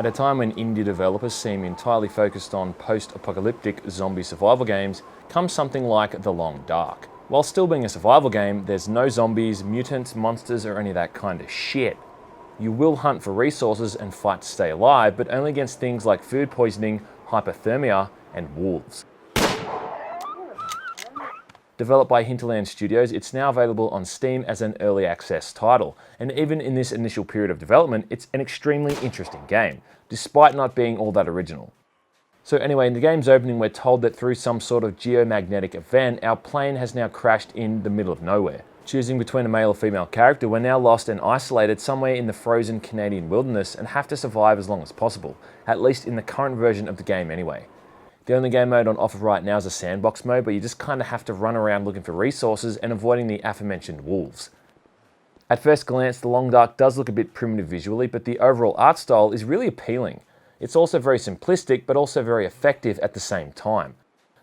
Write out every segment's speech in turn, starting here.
At a time when indie developers seem entirely focused on post-apocalyptic zombie survival games, comes something like The Long Dark. While still being a survival game, there's no zombies, mutants, monsters, or any of that kind of shit. You will hunt for resources and fight to stay alive, but only against things like food poisoning, hypothermia, and wolves. Developed by Hinterland Studios, it's now available on Steam as an early access title, and even in this initial period of development, it's an extremely interesting game, despite not being all that original. So anyway, in the game's opening, we're told that through some sort of geomagnetic event, our plane has now crashed in the middle of nowhere. Choosing between a male or female character, we're now lost and isolated somewhere in the frozen Canadian wilderness and have to survive as long as possible, at least in the current version of the game anyway. The only game mode on offer right now is a Sandbox Mode, but you just kind of have to run around looking for resources and avoiding the aforementioned wolves. At first glance, The Long Dark does look a bit primitive visually, but the overall art style is really appealing. It's also very simplistic, but also very effective at the same time.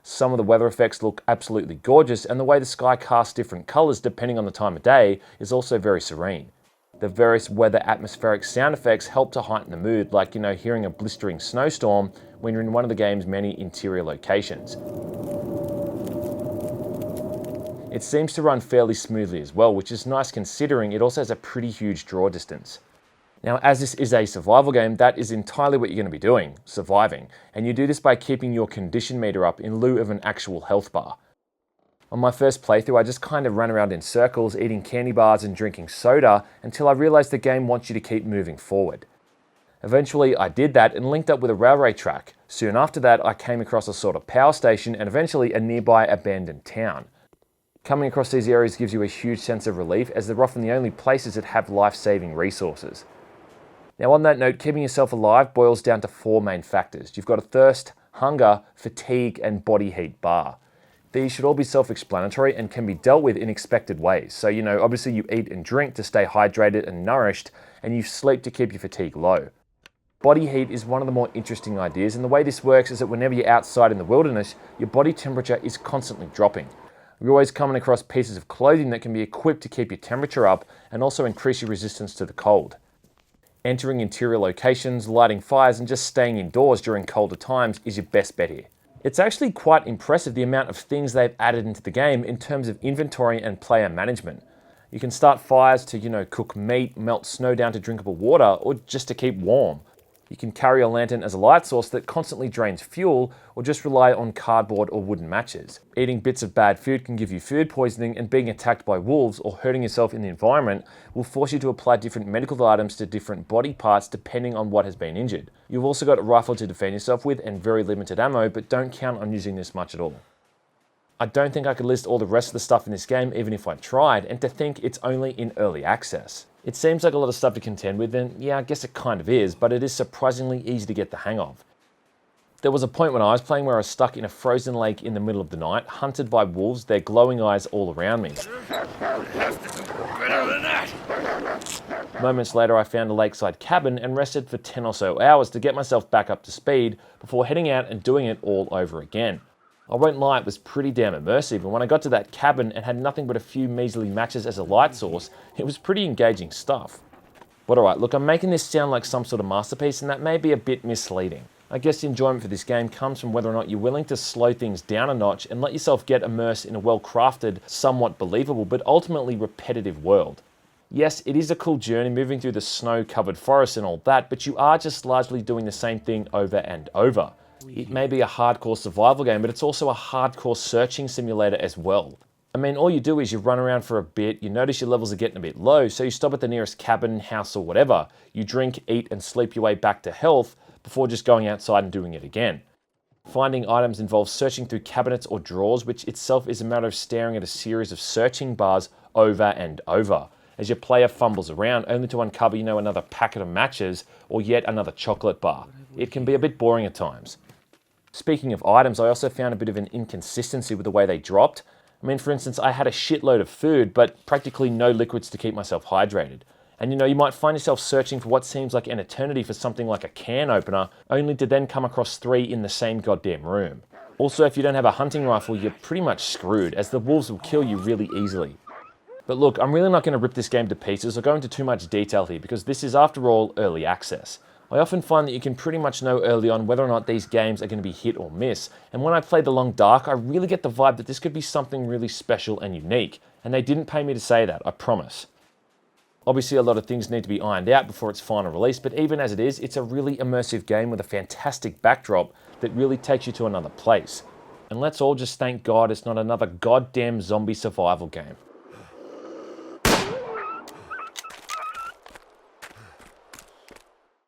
Some of the weather effects look absolutely gorgeous, and the way the sky casts different colours depending on the time of day is also very serene. The various weather atmospheric sound effects help to heighten the mood, like, hearing a blistering snowstorm when you're in one of the game's many interior locations. It seems to run fairly smoothly as well, which is nice considering it also has a pretty huge draw distance. Now, as this is a survival game, that is entirely what you're going to be doing, surviving, and you do this by keeping your condition meter up in lieu of an actual health bar. On my first playthrough, I just kind of ran around in circles, eating candy bars and drinking soda until I realized the game wants you to keep moving forward. Eventually, I did that and linked up with a railway track. Soon after that, I came across a sort of power station and eventually a nearby abandoned town. Coming across these areas gives you a huge sense of relief, as they're often the only places that have life-saving resources. Now, on that note, keeping yourself alive boils down to 4 main factors. You've got a thirst, hunger, fatigue, and body heat bar. These should all be self-explanatory and can be dealt with in expected ways. So, obviously you eat and drink to stay hydrated and nourished, and you sleep to keep your fatigue low. Body heat is one of the more interesting ideas, and the way this works is that whenever you're outside in the wilderness, your body temperature is constantly dropping. You're always coming across pieces of clothing that can be equipped to keep your temperature up and also increase your resistance to the cold. Entering interior locations, lighting fires, and just staying indoors during colder times is your best bet here. It's actually quite impressive the amount of things they've added into the game in terms of inventory and player management. You can start fires to, cook meat, melt snow down to drinkable water, or just to keep warm. You can carry a lantern as a light source that constantly drains fuel, or just rely on cardboard or wooden matches. Eating bits of bad food can give you food poisoning, and being attacked by wolves or hurting yourself in the environment will force you to apply different medical items to different body parts depending on what has been injured. You've also got a rifle to defend yourself with and very limited ammo, but don't count on using this much at all. I don't think I could list all the rest of the stuff in this game even if I tried, and to think it's only in early access. It seems like a lot of stuff to contend with, and yeah, I guess it kind of is, but it is surprisingly easy to get the hang of. There was a point when I was playing where I was stuck in a frozen lake in the middle of the night, hunted by wolves, their glowing eyes all around me. Moments later, I found a lakeside cabin and rested for 10 or so hours to get myself back up to speed before heading out and doing it all over again. I won't lie, it was pretty damn immersive, and when I got to that cabin and had nothing but a few measly matches as a light source, it was pretty engaging stuff. But alright, look, I'm making this sound like some sort of masterpiece, and that may be a bit misleading. I guess the enjoyment for this game comes from whether or not you're willing to slow things down a notch and let yourself get immersed in a well-crafted, somewhat believable, but ultimately repetitive world. Yes, it is a cool journey moving through the snow-covered forest and all that, but you are just largely doing the same thing over and over. It may be a hardcore survival game, but it's also a hardcore searching simulator as well. I mean, all you do is you run around for a bit, you notice your levels are getting a bit low, so you stop at the nearest cabin, house, or whatever. You drink, eat, and sleep your way back to health before just going outside and doing it again. Finding items involves searching through cabinets or drawers, which itself is a matter of staring at a series of searching bars over and over, as your player fumbles around only to uncover, another packet of matches or yet another chocolate bar. It can be a bit boring at times. Speaking of items, I also found a bit of an inconsistency with the way they dropped. I mean, for instance, I had a shitload of food, but practically no liquids to keep myself hydrated. And you might find yourself searching for what seems like an eternity for something like a can opener, only to then come across 3 in the same goddamn room. Also, if you don't have a hunting rifle, you're pretty much screwed, as the wolves will kill you really easily. But look, I'm really not going to rip this game to pieces or go into too much detail here, because this is, after all, early access. I often find that you can pretty much know early on whether or not these games are going to be hit or miss, and when I play The Long Dark, I really get the vibe that this could be something really special and unique, and they didn't pay me to say that, I promise. Obviously, a lot of things need to be ironed out before its final release, but even as it is, it's a really immersive game with a fantastic backdrop that really takes you to another place. And let's all just thank God it's not another goddamn zombie survival game.